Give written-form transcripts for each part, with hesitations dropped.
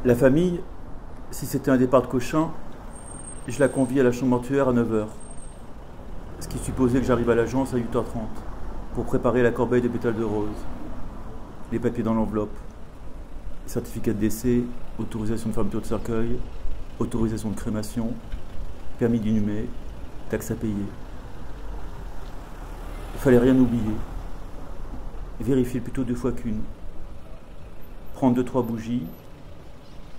La famille, si c'était un départ de Cochin, je la convie à la chambre mortuaire à 9 h, ce qui supposait que j'arrive à l'agence à 8 h 30 pour préparer la corbeille de pétales de rose, les papiers dans l'enveloppe, certificat de décès, autorisation de fermeture de cercueil, autorisation de crémation, permis d'inhumer, taxes à payer. Il fallait rien oublier. Vérifier plutôt 2 fois qu'une. Prendre 2-3 bougies,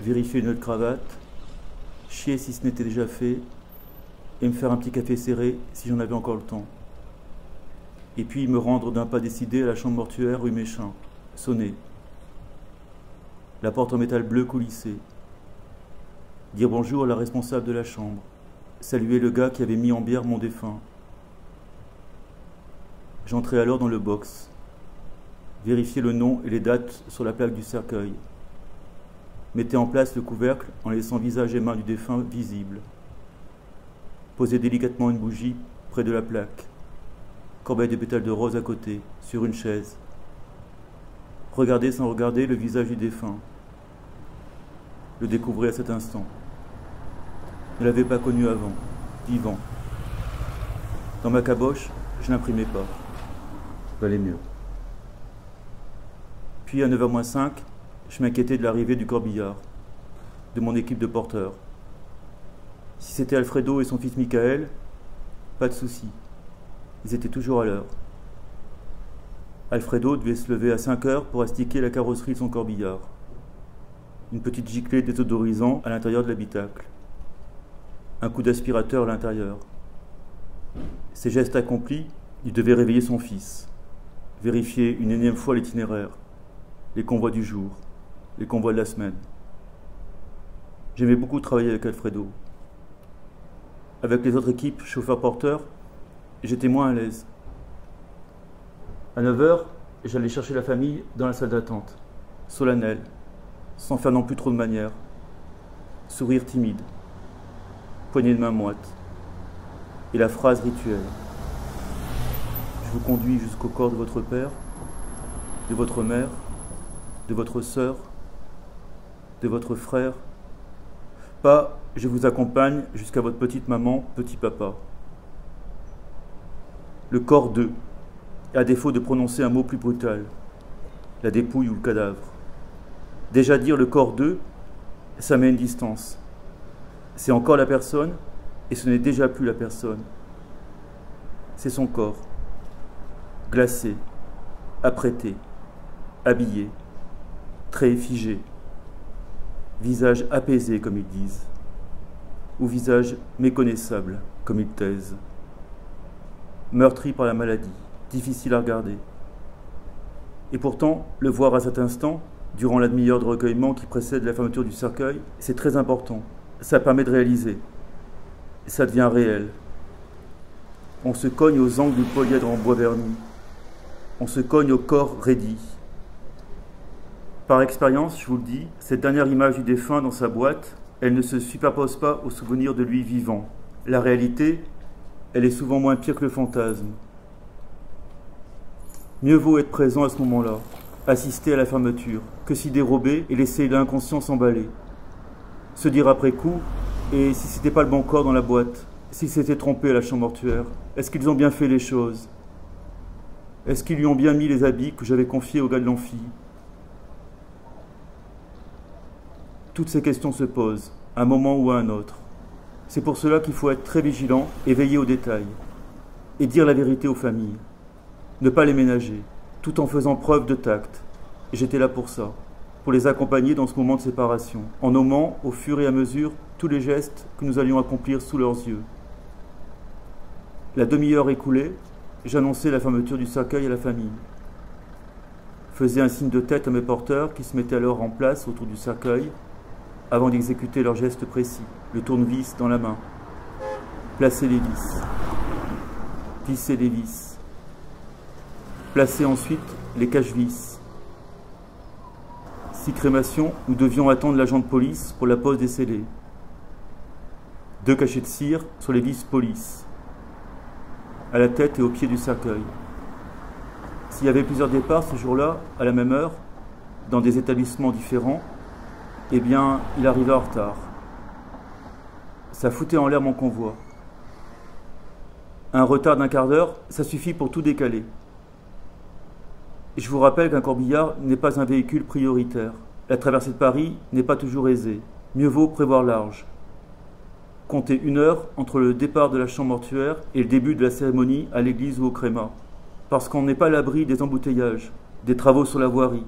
vérifier une autre cravate, chier si ce n'était déjà fait, et me faire un petit café serré si j'en avais encore le temps. Et puis me rendre d'un pas décidé à la chambre mortuaire rue Méchin, sonner. La porte en métal bleu coulissée. Dire bonjour à la responsable de la chambre. Saluer le gars qui avait mis en bière mon défunt. J'entrai alors dans le box. Vérifier le nom et les dates sur la plaque du cercueil. Mettez en place le couvercle en laissant visage et main du défunt visibles. Posez délicatement une bougie près de la plaque. Corbeille de pétales de rose à côté, sur une chaise. Regardez sans regarder le visage du défunt. Le découvrez à cet instant. Ne l'avais pas connu avant, vivant. Dans ma caboche, je n'imprimais pas. Valait mieux. Puis à 9 h moins 5, je m'inquiétais de l'arrivée du corbillard, de mon équipe de porteurs. Si c'était Alfredo et son fils Michael, pas de souci. Ils étaient toujours à l'heure. Alfredo devait se lever à 5 h pour astiquer la carrosserie de son corbillard. Une petite giclée désodorisant à l'intérieur de l'habitacle. Un coup d'aspirateur à l'intérieur. Ces gestes accomplis, il devait réveiller son fils, vérifier une énième fois l'itinéraire, les convois du jour, les convois de la semaine. J'aimais beaucoup travailler avec Alfredo. Avec les autres équipes chauffeurs-porteurs, j'étais moins à l'aise. À 9 h, j'allais chercher la famille dans la salle d'attente, solennelle, sans faire non plus trop de manières. Sourire timide, poignée de main moite, et la phrase rituelle. Je vous conduis jusqu'au corps de votre père, de votre mère, de votre sœur, de votre frère. Pas « je vous accompagne jusqu'à votre petite maman, petit papa ». Le corps d'eux, à défaut de prononcer un mot plus brutal, la dépouille ou le cadavre. Déjà dire le corps d'eux, ça met une distance. C'est encore la personne, et ce n'est déjà plus la personne. C'est son corps, glacé, apprêté, habillé, traits figés, visage apaisé comme ils disent, ou visage méconnaissable comme ils taisent. Meurtri par la maladie, difficile à regarder. Et pourtant, le voir à cet instant, durant la demi-heure de recueillement qui précède la fermeture du cercueil, c'est très important. Ça permet de réaliser. Ça devient réel. On se cogne aux angles du polyèdre en bois verni. On se cogne au corps raidi. Par expérience, je vous le dis, cette dernière image du défunt dans sa boîte, elle ne se superpose pas au souvenir de lui vivant. La réalité, elle est souvent moins pire que le fantasme. Mieux vaut être présent à ce moment-là, assister à la fermeture, que s'y dérober et laisser l'inconscient s'emballer. Se dire après coup, et si c'était pas le bon corps dans la boîte, s'il s'était trompé à la chambre mortuaire, est-ce qu'ils ont bien fait les choses? Est-ce qu'ils lui ont bien mis les habits que j'avais confiés au gars de l'amphi? Toutes ces questions se posent, à un moment ou à un autre. C'est pour cela qu'il faut être très vigilant et veiller aux détails. Et dire la vérité aux familles. Ne pas les ménager, tout en faisant preuve de tact. Et j'étais là pour ça, pour les accompagner dans ce moment de séparation, en nommant au fur et à mesure tous les gestes que nous allions accomplir sous leurs yeux. La demi-heure écoulée, j'annonçais la fermeture du cercueil à la famille. Faisais un signe de tête à mes porteurs qui se mettaient alors en place autour du cercueil avant d'exécuter leurs gestes précis, le tournevis dans la main. Placer les vis. Visser les vis. Placer ensuite les cache-vis. Si crémation, nous devions attendre l'agent de police pour la pose des scellés. 2 cachets de cire sur les vis police, à la tête et au pied du cercueil. S'il y avait plusieurs départs ce jour-là, à la même heure, dans des établissements différents, Eh bien, il arrivait en retard. Ça foutait en l'air mon convoi. Un retard d'un quart d'heure, ça suffit pour tout décaler. Je vous rappelle qu'un corbillard n'est pas un véhicule prioritaire. La traversée de Paris n'est pas toujours aisée. Mieux vaut prévoir large. Comptez 1 heure entre le départ de la chambre mortuaire et le début de la cérémonie à l'église ou au crémat. Parce qu'on n'est pas à l'abri des embouteillages, des travaux sur la voirie.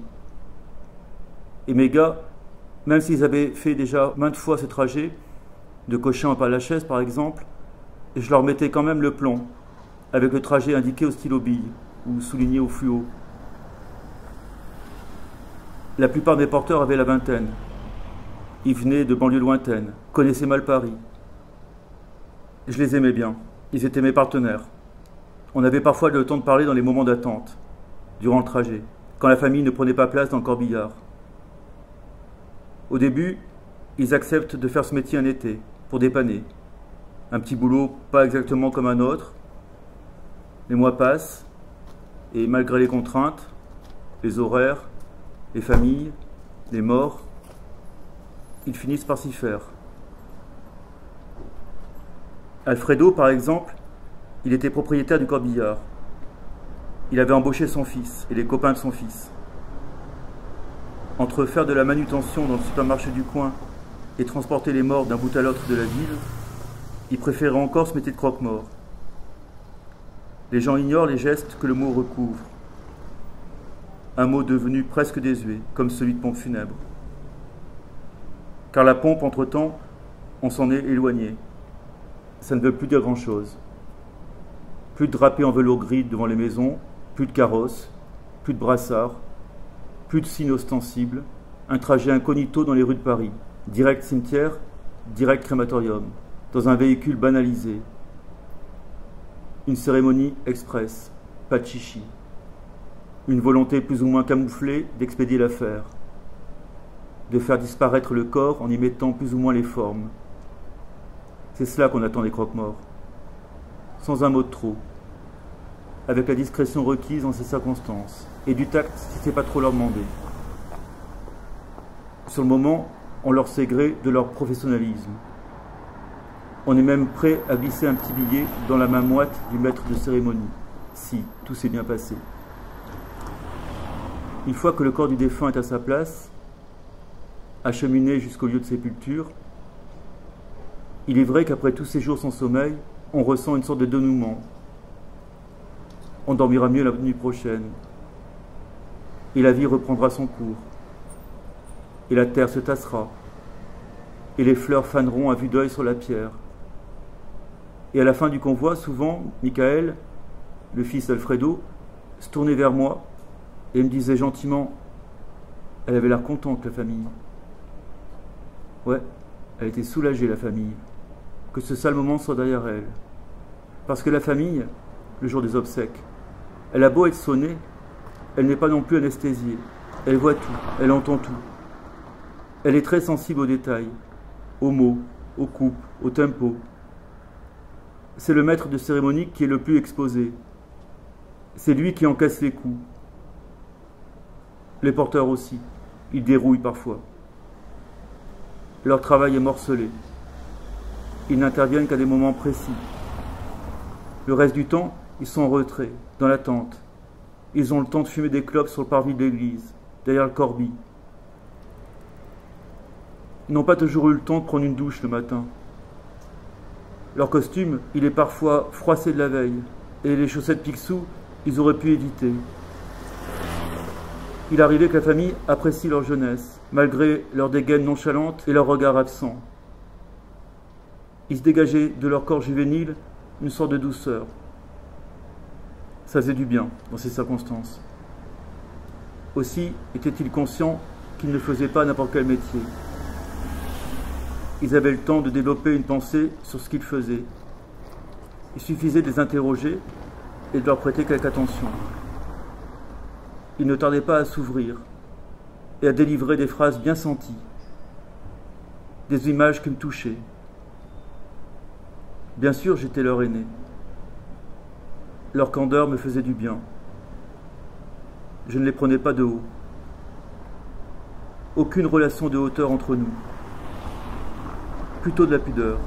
Et mes gars, même s'ils avaient fait déjà maintes fois ce trajet, de Cochin à Père-Lachaise par exemple, je leur mettais quand même le plomb, avec le trajet indiqué au stylo bille ou souligné au fluo. La plupart des porteurs avaient la vingtaine. Ils venaient de banlieues lointaines, connaissaient mal Paris. Je les aimais bien, ils étaient mes partenaires. On avait parfois le temps de parler dans les moments d'attente, durant le trajet, quand la famille ne prenait pas place dans le corbillard. Au début, ils acceptent de faire ce métier un été, pour dépanner. Un petit boulot pas exactement comme un autre. Les mois passent, et malgré les contraintes, les horaires, les familles, les morts, ils finissent par s'y faire. Alfredo, par exemple, il était propriétaire du corbillard. Il avait embauché son fils et les copains de son fils. Entre faire de la manutention dans le supermarché du coin et transporter les morts d'un bout à l'autre de la ville, il préférait encore ce métier de croque-mort. Les gens ignorent les gestes que le mot recouvre. Un mot devenu presque désuet, comme celui de pompe funèbre. Car la pompe, entre-temps, on s'en est éloigné. Ça ne veut plus dire grand-chose. Plus de drapés en velours gris devant les maisons, plus de carrosses, plus de brassards, plus de signes ostensibles, un trajet incognito dans les rues de Paris, direct cimetière, direct crématorium, dans un véhicule banalisé. Une cérémonie express, pas de chichi. Une volonté plus ou moins camouflée d'expédier l'affaire, de faire disparaître le corps en y mettant plus ou moins les formes. C'est cela qu'on attend des croque-morts. Sans un mot de trop, avec la discrétion requise dans ces circonstances, et du tact si c'est pas trop leur demander. Sur le moment, on leur sait gré de leur professionnalisme. On est même prêt à glisser un petit billet dans la main moite du maître de cérémonie, si tout s'est bien passé. Une fois que le corps du défunt est à sa place, acheminé jusqu'au lieu de sépulture, il est vrai qu'après tous ces jours sans sommeil, on ressent une sorte de dénouement. On dormira mieux la nuit prochaine. Et la vie reprendra son cours. Et la terre se tassera. Et les fleurs faneront à vue d'œil sur la pierre. Et à la fin du convoi, souvent, Michael, le fils d'Alfredo, se tournait vers moi et me disait gentiment, elle avait l'air contente, la famille. Ouais, elle était soulagée, la famille, que ce sale moment soit derrière elle. Parce que la famille, le jour des obsèques, elle a beau être sonnée, elle n'est pas non plus anesthésiée. Elle voit tout, elle entend tout. Elle est très sensible aux détails, aux mots, aux coupes, au tempo. C'est le maître de cérémonie qui est le plus exposé. C'est lui qui encaisse les coups. Les porteurs aussi, ils dérouillent parfois. Leur travail est morcelé. Ils n'interviennent qu'à des moments précis. Le reste du temps, ils sont en retrait, dans l'attente. Ils ont le temps de fumer des clopes sur le parvis de l'église, derrière le corbis. Ils n'ont pas toujours eu le temps de prendre une douche le matin. Leur costume, il est parfois froissé de la veille, et les chaussettes Picsou, ils auraient pu éviter. Il arrivait que la famille apprécie leur jeunesse, malgré leur dégaine nonchalante et leur regard absent. Il se dégageait de leur corps juvénile une sorte de douceur. Ça faisait du bien dans ces circonstances. Aussi étaient-ils conscients qu'ils ne faisaient pas n'importe quel métier. Ils avaient le temps de développer une pensée sur ce qu'ils faisaient. Il suffisait de les interroger et de leur prêter quelque attention. Ils ne tardaient pas à s'ouvrir et à délivrer des phrases bien senties, des images qui me touchaient. Bien sûr, j'étais leur aîné. Leur candeur me faisait du bien. Je ne les prenais pas de haut. Aucune relation de hauteur entre nous. Plutôt de la pudeur.